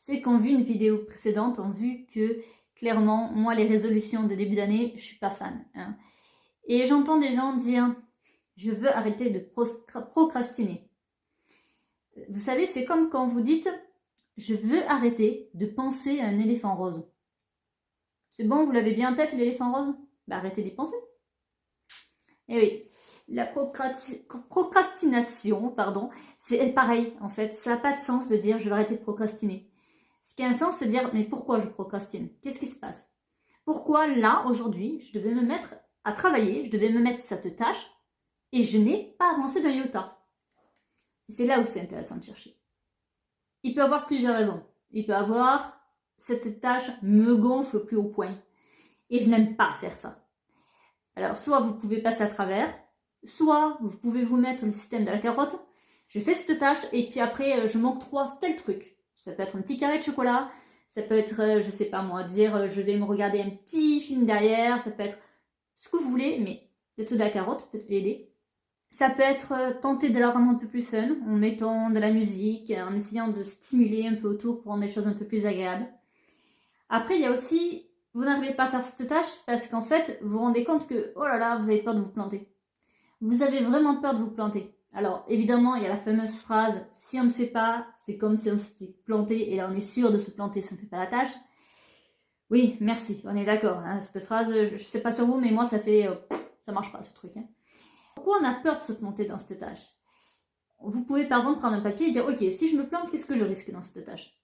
Ceux qui ont vu une vidéo précédente ont vu que, clairement, moi, les résolutions de début d'année, je suis pas fan. Hein. Et j'entends des gens dire « Je veux arrêter de procrastiner ». Vous savez, c'est comme quand vous dites « Je veux arrêter de penser à un éléphant rose ». C'est bon, vous l'avez bien en tête, l'éléphant rose? Bah, arrêtez d'y penser. Eh oui, la procrastination, pardon, c'est pareil, en fait. Ça n'a pas de sens de dire « Je vais arrêter de procrastiner ». Ce qui a un sens, c'est de dire « Mais pourquoi je procrastine? Qu'est-ce qui se passe? Pourquoi là, aujourd'hui, je devais me mettre à travailler, je devais me mettre cette tâche et je n'ai pas avancé d'un iota ?» C'est là où c'est intéressant de chercher. Il peut avoir plusieurs raisons. Il peut avoir cette tâche me gonfle au plus haut point et je n'aime pas faire ça. Alors, soit vous pouvez passer à travers, soit vous pouvez vous mettre le système de la carotte. Je fais cette tâche et puis après, je m'octroie tel truc. Ça peut être un petit carré de chocolat, ça peut être, je sais pas moi, dire je vais me regarder un petit film derrière, ça peut être ce que vous voulez, mais le tout de la carotte peut aider. Ça peut être tenter de la rendre un peu plus fun, en mettant de la musique, en essayant de stimuler un peu autour pour rendre les choses un peu plus agréables. Après, il y a aussi, vous n'arrivez pas à faire cette tâche parce qu'en fait, vous vous rendez compte que, oh là là, vous avez peur de vous planter. Vous avez vraiment peur de vous planter. Alors, évidemment, il y a la fameuse phrase « Si on ne fait pas, c'est comme si on s'était planté et là on est sûr de se planter si on ne fait pas la tâche. » Oui, merci, on est d'accord. Hein, cette phrase, je ne sais pas sur vous, mais moi, ça fait... ça marche pas, ce truc. Hein. Pourquoi on a peur de se planter dans cette tâche? Vous pouvez par exemple prendre un papier et dire « Ok, si je me plante, qu'est-ce que je risque dans cette tâche ?»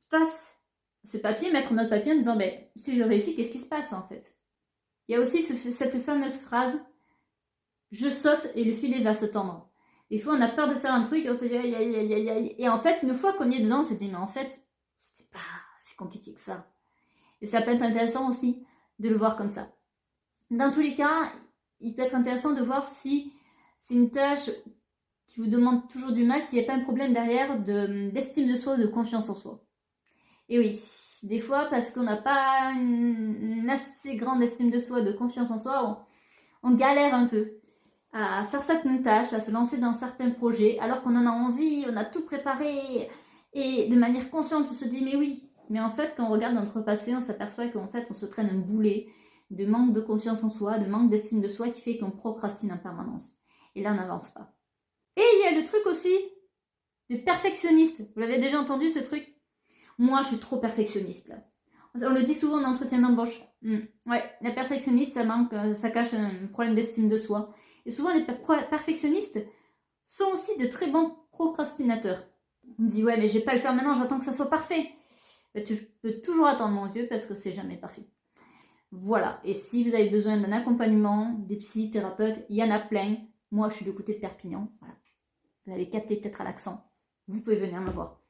Face à ce papier, mettre notre papier en disant « Si je réussis, qu'est-ce qui se passe en fait ?» Il y a aussi cette fameuse phrase « Je saute et le filet va se tendre ». Des fois, on a peur de faire un truc et on se dit « Aïe, aïe, aïe, aïe, aïe ». Et en fait, une fois qu'on y est dedans, on se dit « Mais en fait, c'était pas si compliqué que ça ». Et ça peut être intéressant aussi de le voir comme ça. Dans tous les cas, il peut être intéressant de voir si c'est une tâche qui vous demande toujours du mal, s'il n'y a pas un problème derrière d'estime de soi ou de confiance en soi. Et oui, des fois, parce qu'on n'a pas une assez grande estime de soi, de confiance en soi, on galère un peu à faire certaines tâches, à se lancer dans certains projets, alors qu'on en a envie, on a tout préparé, et de manière consciente, on se dit « Mais oui ». Mais en fait, quand on regarde notre passé, on s'aperçoit qu'en fait, on se traîne un boulet de manque de confiance en soi, de manque d'estime de soi qui fait qu'on procrastine en permanence. Et là, on n'avance pas. Et il y a le truc aussi de perfectionniste. Vous l'avez déjà entendu, ce truc? Moi, je suis trop perfectionniste, là. On le dit souvent en entretien d'embauche. Ouais, la perfectionniste, ça cache un problème d'estime de soi. Et souvent, les perfectionnistes sont aussi de très bons procrastinateurs. On me dit, ouais, mais je vais pas le faire maintenant, j'attends que ça soit parfait. Tu peux toujours attendre, mon vieux, parce que c'est jamais parfait. Voilà. Et si vous avez besoin d'un accompagnement, des psychothérapeutes, il y en a plein. Moi, je suis du côté de Perpignan. Voilà. Vous allez capter peut-être à l'accent. Vous pouvez venir me voir.